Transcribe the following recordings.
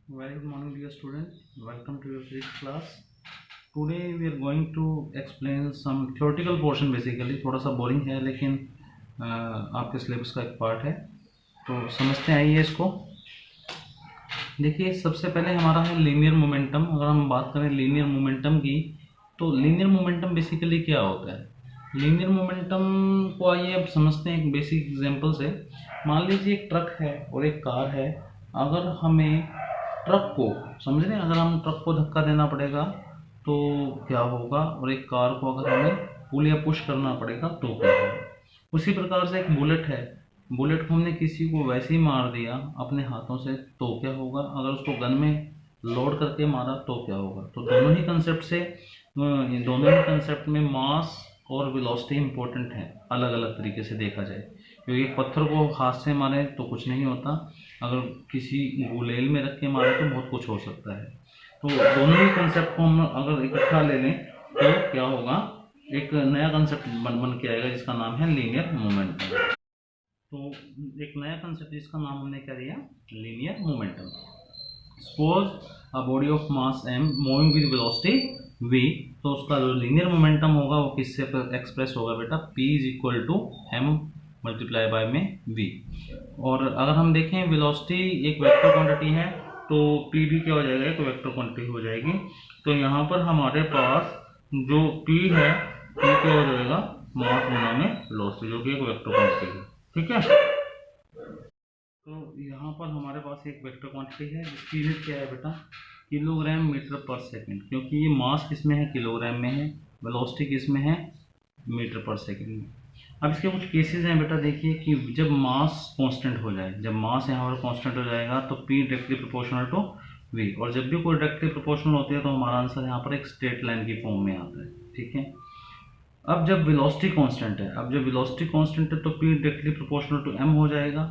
Very good morning, dear student. Welcome to your physics class. Today we are going to explain some theoretical portion. Basically थोड़ा सा boring है लेकिन आपके syllabus का एक part है, तो समझते आइए इसको। देखिए, सबसे पहले हमारा है लीनियर मोमेंटम। अगर हम बात करें लीनियर मोमेंटम की, तो लीनियर मोमेंटम बेसिकली क्या होता है। लीनियर मोमेंटम को आइए अब समझते हैं एक बेसिक एग्जांपल से। मान लीजिए एक ट्रक है और एक कार है। अगर हमें ट्रक को समझ रहे हैं, अगर हम ट्रक को धक्का देना पड़ेगा तो क्या होगा, और एक कार को अगर हमें पुल या पुश करना पड़ेगा तो क्या होगा। उसी प्रकार से एक बुलेट है। बुलेट को हमने किसी को वैसे ही मार दिया अपने हाथों से तो क्या होगा, अगर उसको गन में लोड करके मारा तो क्या होगा। तो दोनों ही कंसेप्ट में मास और वेलोसिटी इंपॉर्टेंट है, अलग अलग तरीके से देखा जाए। क्योंकि एक पत्थर को हाथ से मारे तो कुछ नहीं होता, अगर किसी गुलेल में रख के मारे तो बहुत कुछ हो सकता है। तो दोनों ही कंसेप्ट को हम अगर इकट्ठा ले लें तो क्या होगा, एक नया कंसेप्ट बन के आएगा जिसका नाम है लीनियर मोमेंटम। तो एक नया कंसेप्ट जिसका नाम हमने क्या दिया, linear momentum. Suppose a body of mass m moving with velocity v, तो उसका जो लीनियर मोमेंटम होगा वो किससे एक्सप्रेस होगा बेटा, p is equal to m multiply by में v। और अगर हम देखें वेलोसिटी एक वेक्टर क्वांटिटी है तो p भी क्या हो जाएगा, एक वेक्टर क्वांटिटी हो जाएगी। तो यहाँ पर हमारे पास जो p है, p क्या हो जाएगा, मास गुना में वेलोसिटी, जो कि एक वेक्टर क्वांटिटी है। ठीक है, तो यहाँ पर हमारे पास एक वेक्टर क्वांटिटी है जिसकी यूनिट क्या है बेटा, किलोग्राम मीटर पर सेकंड। क्योंकि ये मास किस में है, किलोग्राम में है, वेलोसिटी किस में है, मीटर पर सेकंड में। अब इसके कुछ केसेस हैं बेटा, देखिए कि जब मास कांस्टेंट हो जाए, जब मास यहाँ पर कांस्टेंट हो जाएगा तो p directly proportional to v, और जब भी कोई डायरेक्टली प्रोपोर्शनल होती है तो हमारा आंसर यहाँ पर एक स्ट्रेट लाइन की फॉर्म में आता है। ठीक है, अब जब वेलोसिटी कांस्टेंट है, तो p directly proportional to m हो जाएगा,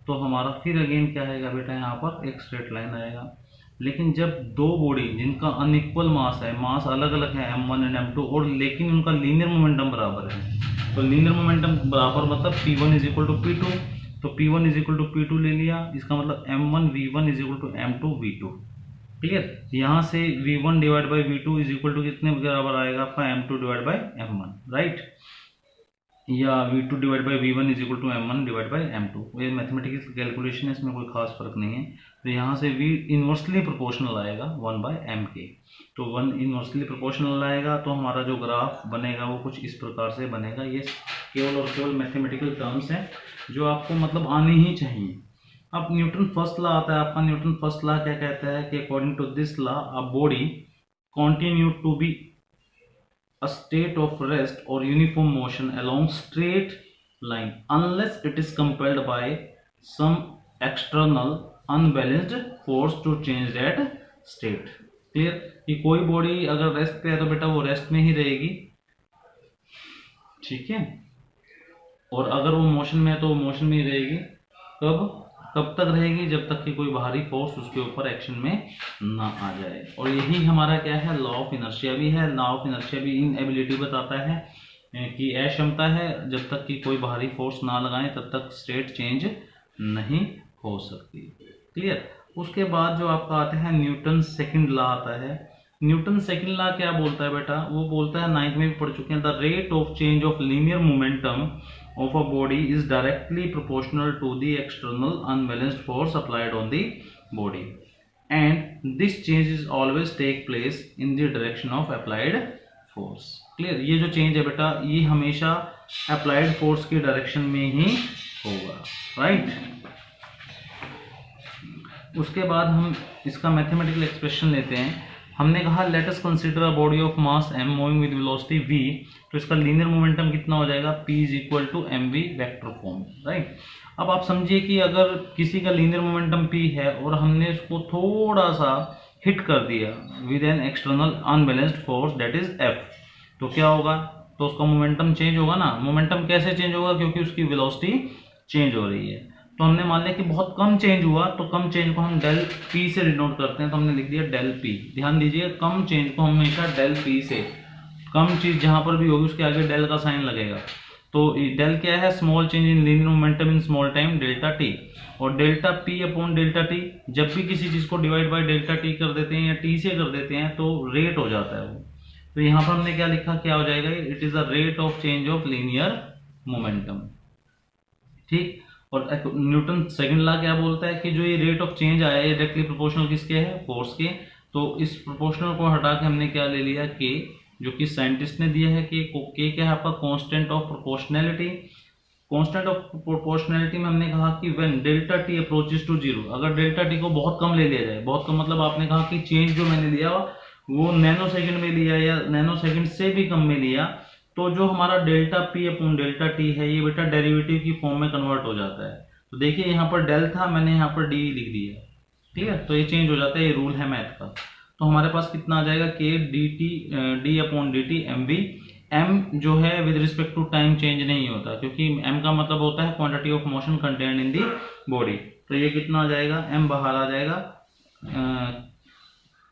तो हमारा फिर अगेन क्या आएगा बेटा, यहाँ पर एक स्ट्रेट लाइन आएगा। लेकिन जब दो बॉडी जिनका अनइक्वल मास है, मास अलग अलग है m1 एंड m2, और लेकिन उनका लीनियर मोमेंटम बराबर है, तो लीनियर मोमेंटम बराबर मतलब p1 is equal to p2, तो p1 is equal to p2 ले लिया, इसका मतलब m1 v1 is equal to m2 v2। Clear, यहाँ से v1 divide by v2 is equal to कितने बराबर आएगा आपका, m2 divide by m1, right, या v2 divide by v1 is equal to m1 divide by m2। ये mathematical calculation है, इसमें कोई खास फर्क नहीं है। तो यहाँ से v इन्वर्सली प्रोपोर्शनल आएगा 1 बाई m के, तो 1 इन्वर्सली प्रोपोर्शनल आएगा, तो हमारा जो ग्राफ बनेगा वो कुछ इस प्रकार से बनेगा। ये केवल और केवल मैथमेटिकल टर्म्स हैं जो आपको मतलब आने ही चाहिए। अब न्यूटन फर्स्ट लॉ आता है आपका। न्यूटन फर्स्ट लॉ क्या कहता है कि according to this law a body continue to be a state of rest or uniform motion along straight line unless it is compelled by some external unbalanced force to change that state। Clear, कि कोई body अगर rest पे है तो बेटा वो rest में ही रहेगी, ठीक है, और अगर वो मोशन में है तो वो मोशन में ही रहेगी। कब तक रहेगी, जब तक कि कोई बाहरी फोर्स उसके ऊपर एक्शन में ना आ जाए। और यही हमारा क्या है, लॉ ऑफ इनर्शिया भी है। लॉ ऑफ इनर्शिया भी इनएबिलिटी बताता है कि अक्षमता है, जब तक कि कोई बाहरी फोर्स ना लगाएं तब तक स्टेट चेंज नहीं हो सकती। क्लियर, उसके बाद जो आपका आता है न्यूटन सेकंड लॉ आता है। न्यूटन सेकंड लॉ क्या बोलता है बेटा, वो बोलता है, 9th में भी पढ़ चुके हैं, the rate of change of linear momentum of a body is directly proportional to the external unbalanced force applied on the body, and this change is always take place in the direction of applied force। Clear, ये जो change है बेटा ये हमेशा applied force की direction में ही होगा, right. उसके बाद हम इसका मैथमेटिकल एक्सप्रेशन लेते हैं। हमने कहा let us consider a body of mass m moving with velocity v, तो इसका लीनियर मोमेंटम कितना हो जाएगा, p is equal to mv vector form, right. अब आप समझिए कि अगर किसी का लीनियर मोमेंटम p है और हमने इसको थोड़ा सा हिट कर दिया with an external unbalanced force that is f, तो क्या होगा, तो उसका मोमेंटम चेंज होगा ना। मोमेंटम कैसे चेंज होगा, क्योंकि उसकी वेलोसिटी चेंज हो रही है। तो हमने मान लिया कि बहुत कम चेंज हुआ, तो कम चेंज को हम डेल पी से डिनोट करते हैं, तो हमने लिख दिया डेल पी। ध्यान दीजिए, कम चेंज को हमेशा डेल पी से, कम चीज जहां पर भी होगी उसके आगे डेल का साइन लगेगा। तो डेल क्या है, small change in linear momentum in small time delta t, और delta p upon delta t, जब भी किसी चीज को डिवाइड बाय डेल्टा टी कर देते हैं या टी से कर देते हैं तो रेट हो जाता है वो। तो यहाँ पर हमने क्या लिखा, क्या हो जाएगा, it is a rate of change of linear momentum. ठीक, और न्यूटन सेकंड लॉ क्या बोलता है कि जो ये रेट ऑफ चेंज आया है डायरेक्टली प्रोपोर्शनल किसके है, फोर्स के। तो इस प्रोपोर्शनल को हटा के हमने क्या ले लिया, के, जो कि साइंटिस्ट ने दिया है कि के क्या है आपका, constant of proportionality. Constant of proportionality में हमने कहा कि when delta t approaches to zero, अगर डेल्टा टी को बहुत कम ले लिया जाए, बहुत कम मतलब आपने कहा कि चेंज जो मैंने लिया वो नैनो सेकंड में लिया या नैनो सेकंड से भी कम में लिया, तो जो हमारा delta p upon delta T है ये बेटा डेरिवेटिव की फॉर्म में कन्वर्ट हो जाता है। तो देखिए यहाँ पर डेल था, मैंने यहाँ पर डी लिख दिया, ठीक है, तो ये चेंज हो जाता है, ये रूल है मैथ का। तो हमारे पास कितना आ जाएगा, k d t d upon d t m v. M जो है with respect to time change नहीं होता, क्योंकि एम का मतलब होता है quantity of motion contained in the body. तो ये कितना आ जाएगा, एम बाहर आ जाएगा,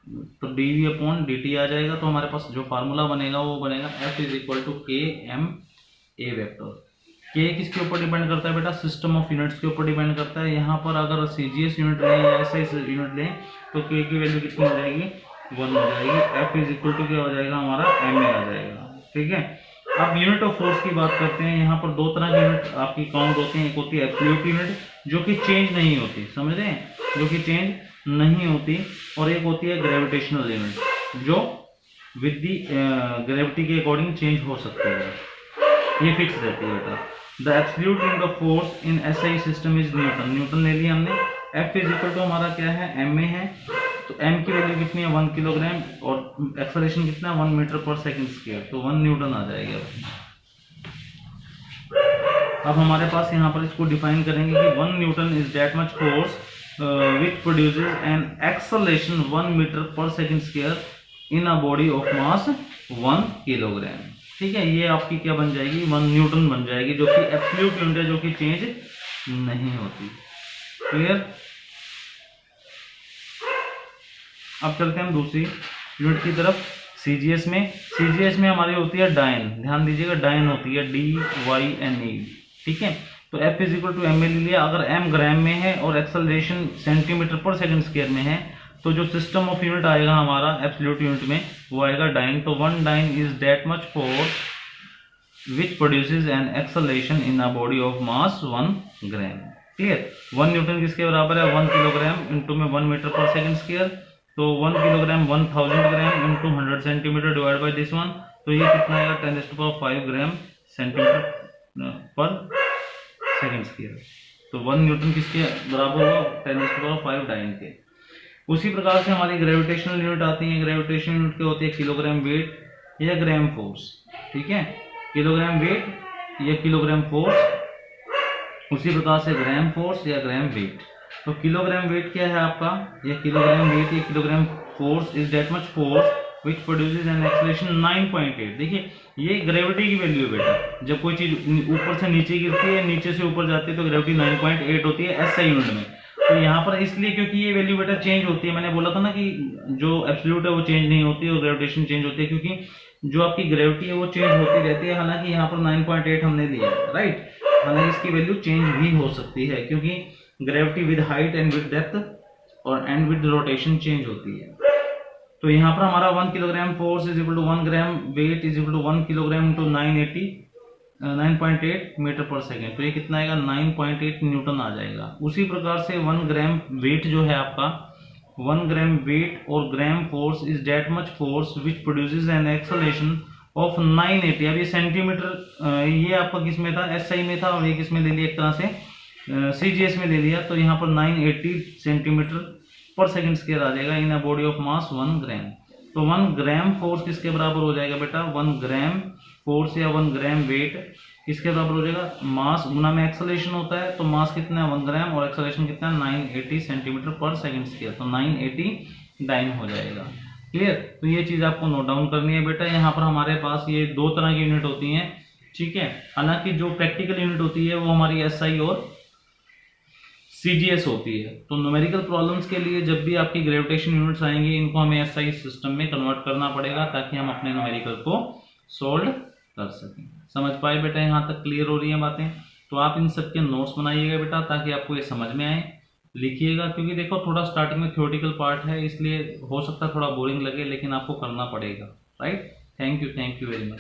तो d v upon d t आ जाएगा। तो हमारे पास जो फार्मूला बनेगा वो बनेगा F is equal to k m a vector. के किसके ऊपर डिपेंड करता है बेटा, सिस्टम ऑफ यूनिट्स के ऊपर डिपेंड करता है। यहाँ पर अगर सीजीएस यूनिट लें या एसआई यूनिट लें तो के की वैल्यू कितनी हो जाएगी, 1 हो जाएगी। एफ इज इक्वल टू क्या हो जाएगा हमारा, एम ए आ जाएगा। ठीक है, अब यूनिट ऑफ फोर्स की बात करते हैं। यहाँ पर दो तरह की यूनिट आपकी काउंट होती हैं, एक होती है एब्सोल्यूट यूनिट जो कि चेंज नहीं होती, समझ रहे हैं, जो कि चेंज नहीं होती, और एक होती है ग्रेविटेशनल यूनिट जो विद दी ग्रेविटी के अकॉर्डिंग चेंज हो सकती है, ये फिक्स रहती है बेटा। The absolute unit of force in SI system is Newton. Newton ले लिया हमने। एफ इज इक्वल टू हमारा क्या है, एम ए है। तो एम की वैल्यू कितनी है, 1 किलोग्राम, और एक्सेलरेशन कितना है, 1 मीटर पर सेकंड स्क्वायर, तो 1 न्यूटन आ जाएगा। अब हमारे पास यहाँ पर इसको डिफाइन करेंगे कि 1 newton is that much force which produces an acceleration 1 metre per second square in a body of mass 1 kilogram. ठीक है, ये आपकी क्या बन जाएगी, 1 न्यूटन बन जाएगी, जो कि एब्सोल्यूट यूनिट है, जो कि चेंज नहीं होती। क्लियर। अब चलते हैं हम दूसरी यूनिट की तरफ, सीजीएस में। सीजीएस में हमारी होती है डायन, ध्यान दीजिएगा, डायन होती है DYNE। ठीक है, तो F is equal to m a ले लिया। अगर m ग्राम में है और acceleration centimetre per second square में है तो जो सिस्टम ऑफ यूनिट आएगा हमारा एब्सोल्यूट यूनिट में वो आएगा डाइन। तो 1 dyne is that much force which produces an acceleration in a body of mass 1 gram. Clear. 1 Newton किसके बराबर है, 1 किलोग्राम इंटू में 1 मीटर पर सेकंड स्क्वायर, तो 1 kilogram 1000 gram into 100 centimetre divide by this one, तो ये कितना आएगा 10⁵ gram centimetre per second square. तो 1 न्यूटन किसके बराबर हुआ, 10⁵ डाइन के। उसी प्रकार से हमारी ग्रेविटेशनल यूनिट आती है। ग्रेविटेशनल यूनिट क्या होती है, किलोग्राम वेट या ग्राम फोर्स। ठीक है, किलोग्राम वेट या किलोग्राम फोर्स, उसी प्रकार से ग्राम फोर्स या ग्राम वेट। तो किलोग्राम वेट क्या है आपका, या किलोग्राम वेट या kilogram force is that much force which produces an acceleration 9.8। देखिए ये ग्रेविटी की वैल्यू है बेटा, जब कोई चीज ऊपर से नीचे गिरती है, नीचे से ऊपर जाती है तो ग्रेविटी 9.8 होती है एसआई यूनिट में। तो यहाँ पर इसलिए क्योंकि ये वैल्यू बेटा चेंज होती है, मैंने बोला था ना कि जो एब्सोल्यूट है वो चेंज नहीं होती और ग्रेविटेशन चेंज होती है, क्योंकि जो आपकी ग्रेविटी है वो चेंज होती रहती है। हालांकि यहाँ पर 9.8 हमने लिया है, राइट, हालांकि इसकी वैल्यू चेंज भी हो सकती है क्योंकि gravity with height and with depth और एंड विद रोटेशन चेंज होती है। तो यहाँ पर हमारा 1 kilogram force is equal to 1 gram weight is equal to 1 kilogram into 9.8 metre per second, तो ये कितना आएगा 9.8 न्यूटन आ जाएगा। उसी प्रकार से 1 ग्राम वेट जो है आपका, 1 ग्राम वेट और gram force is that much force which produces an acceleration of 980। अब ये सेंटीमीटर, ये आपका किस में था, एसआई में था, और ये किस में ले लिया, एक तरह से सीजीएस में ले लिया। तो यहाँ पर 980 सेंटीमीटर पर सेकंड स्क्वायर आ जाएगा इन अ बॉडी ऑफ मास 1 ग्राम। तो 1 ग्राम फोर्स किसके बराबर हो जाएगा बेटा, 1 ग्राम फोर्स या 1 ग्राम वेट किसके बराबर हो जाएगा, मास गुना में एक्सेलरेशन होता है, तो मास कितना है 1 ग्राम और एक्सेलरेशन कितना है 980 सेंटीमीटर पर सेकंड स्क्वायर, तो 980 डाइन हो जाएगा। क्लियर। तो ये चीज आपको नोट डाउन करनी है बेटा। यहाँ पर हमारे पास ये 2 तरह की यूनिट होती हैं, ठीक है। हालांकि जो प्रैक्टिकल यूनिट होती है वो हमारी एसआई और सीजीएस होती है। तो न्यूमेरिकल प्रॉब्लम्स के लिए जब भी आपकी ग्रेविटेशन यूनिट्स आएंगी, इनको हमें एसआई सिस्टम में कन्वर्ट करना पड़ेगा ताकि हम अपने न्यूमेरिकल को सोल्व कर सकें। समझ पाए बेटा? यहाँ तक क्लियर हो रही है बातें? तो आप इन सब के नोट्स बनाइएगा बेटा, ताकि आपको ये समझ में आए। लिखिएगा, क्योंकि देखो थोड़ा स्टार्टिंग में थ्योरेटिकल पार्ट है, इसलिए हो सकता है थोड़ा बोरिंग लगे, लेकिन आपको करना पड़ेगा। Right? Thank you very much.